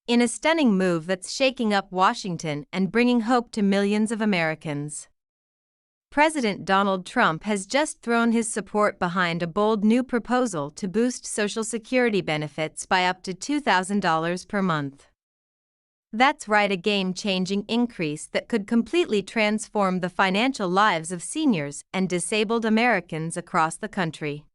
in a stunning move that's shaking up Washington and bringing hope to millions of Americans. President Donald Trump has just thrown his support behind a bold new proposal to boost Social Security benefits by up to $2,000 per month. That's right, a game-changing increase that could completely transform the financial lives of seniors and disabled Americans across the country.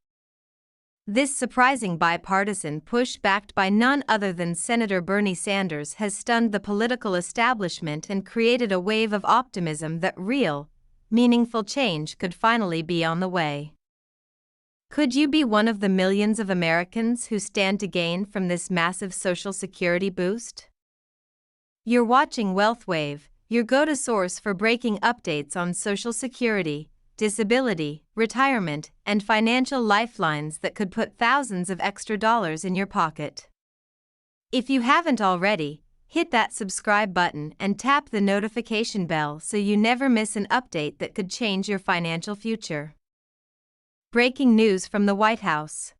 This surprising bipartisan push, backed by none other than Senator Bernie Sanders, has stunned the political establishment and created a wave of optimism that real, meaningful change could finally be on the way. Could you be one of the millions of Americans who stand to gain from this massive Social Security boost? You're watching WealthWave, your go-to source for breaking updates on Social Security, disability, retirement, and financial lifelines that could put thousands of extra dollars in your pocket. If you haven't already, hit that subscribe button and tap the notification bell so you never miss an update that could change your financial future. Breaking news from the White House.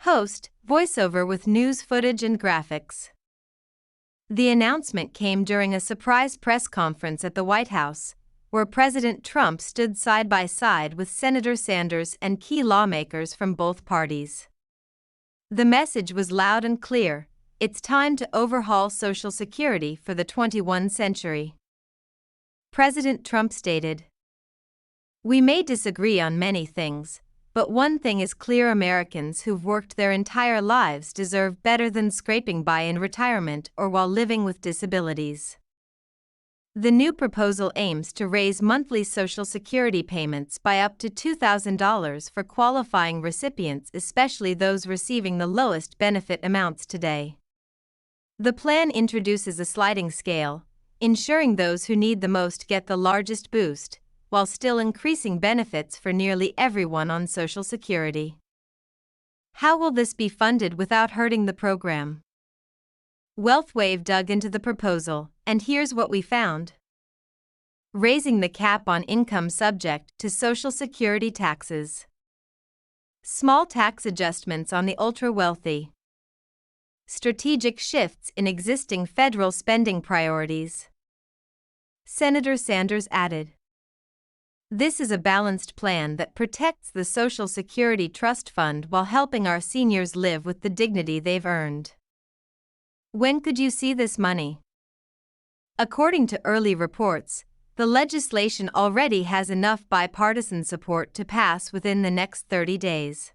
Host, voiceover with news footage and graphics. The announcement came during a surprise press conference at the White House, where President Trump stood side by side with Senator Sanders and key lawmakers from both parties. The message was loud and clear: it's time to overhaul Social Security for the 21st century. President Trump stated, "We may disagree on many things, but one thing is clear: Americans who've worked their entire lives deserve better than scraping by in retirement or while living with disabilities." The new proposal aims to raise monthly Social Security payments by up to $2,000 for qualifying recipients, especially those receiving the lowest benefit amounts today. The plan introduces a sliding scale, ensuring those who need the most get the largest boost, while still increasing benefits for nearly everyone on Social Security. How will this be funded without hurting the program? WealthWave dug into the proposal, and here's what we found. Raising the cap on income subject to Social Security taxes. Small tax adjustments on the ultra-wealthy. Strategic shifts in existing federal spending priorities. Senator Sanders added, "This is a balanced plan that protects the Social Security Trust Fund while helping our seniors live with the dignity they've earned." When could you see this money? According to early reports, the legislation already has enough bipartisan support to pass within the next 30 days.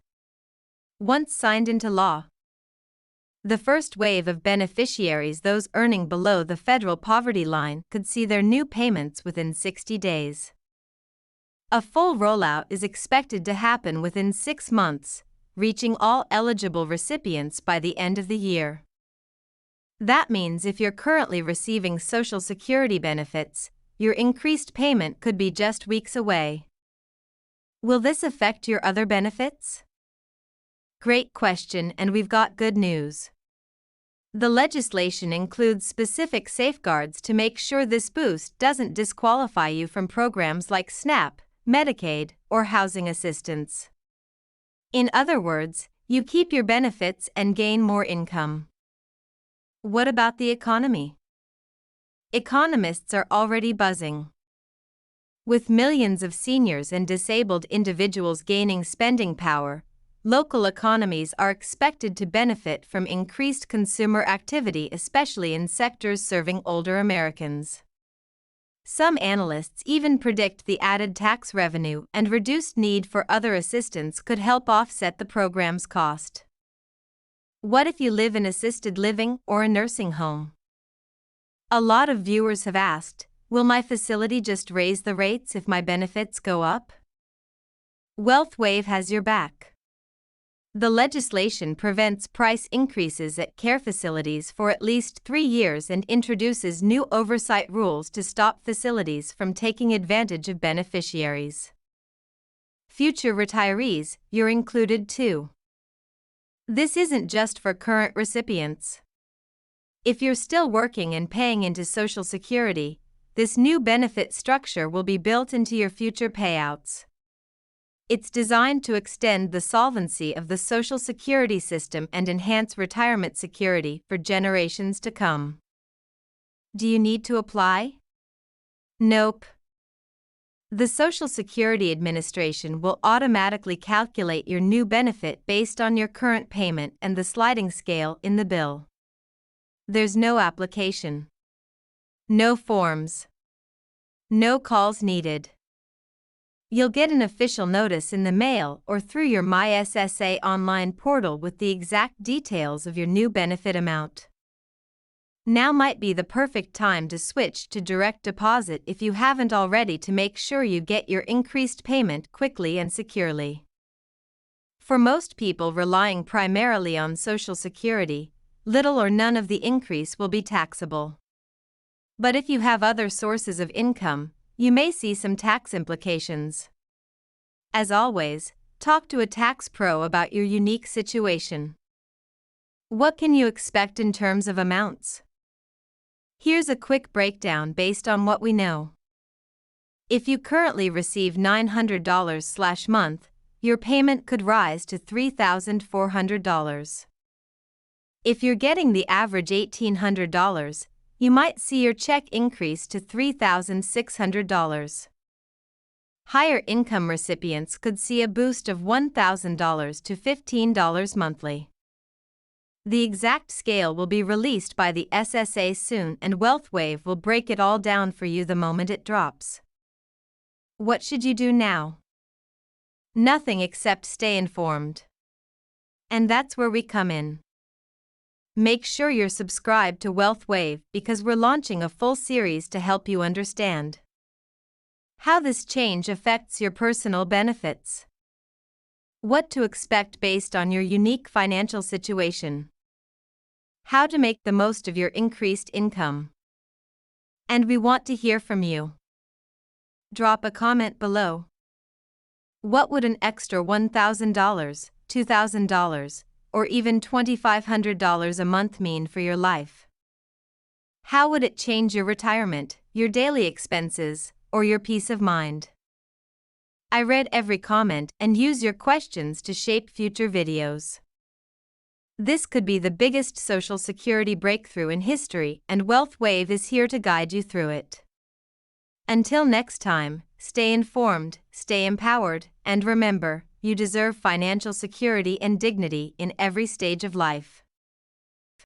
Once signed into law, the first wave of beneficiaries, those earning below the federal poverty line, could see their new payments within 60 days. A full rollout is expected to happen within 6 months, reaching all eligible recipients by the end of the year. That means if you're currently receiving Social Security benefits, your increased payment could be just weeks away. Will this affect your other benefits? Great question, and we've got good news. The legislation includes specific safeguards to make sure this boost doesn't disqualify you from programs like SNAP, Medicaid, or housing assistance. In other words, you keep your benefits and gain more income. What about the economy? Economists are already buzzing. With millions of seniors and disabled individuals gaining spending power, local economies are expected to benefit from increased consumer activity, especially in sectors serving older Americans. Some analysts even predict the added tax revenue and reduced need for other assistance could help offset the program's cost. What if you live in assisted living or a nursing home? A lot of viewers have asked, will my facility just raise the rates if my benefits go up? WealthWave has your back. The legislation prevents price increases at care facilities for at least 3 years and introduces new oversight rules to stop facilities from taking advantage of beneficiaries. Future retirees, you're included too. This isn't just for current recipients. If you're still working and paying into Social Security, this new benefit structure will be built into your future payouts. It's designed to extend the solvency of the Social Security system and enhance retirement security for generations to come. Do you need to apply? Nope. The Social Security Administration will automatically calculate your new benefit based on your current payment and the sliding scale in the bill. There's no application. No forms. No calls needed. You'll get an official notice in the mail or through your MySSA online portal with the exact details of your new benefit amount. Now might be the perfect time to switch to direct deposit if you haven't already, to make sure you get your increased payment quickly and securely. For most people relying primarily on Social Security, little or none of the increase will be taxable. But if you have other sources of income, you may see some tax implications. As always, talk to a tax pro about your unique situation. What can you expect in terms of amounts? Here's a quick breakdown based on what we know. If you currently receive $900/month, your payment could rise to $3,400. If you're getting the average $1,800, you might see your check increase to $3,600. Higher income recipients could see a boost of $1,000 to $15 monthly. The exact scale will be released by the SSA soon, and WealthWave will break it all down for you the moment it drops. What should you do now? Nothing except stay informed. And that's where we come in. Make sure you're subscribed to WealthWave because we're launching a full series to help you understand how this change affects your personal benefits, what to expect based on your unique financial situation, how to make the most of your increased income. And we want to hear from you. Drop a comment below. What would an extra $1,000, $2,000, or even $2,500 a month mean for your life? How would it change your retirement, your daily expenses, or your peace of mind? I read every comment and use your questions to shape future videos. This could be the biggest Social Security breakthrough in history, and WealthWave is here to guide you through it. Until next time, stay informed, stay empowered, and remember, you deserve financial security and dignity in every stage of life.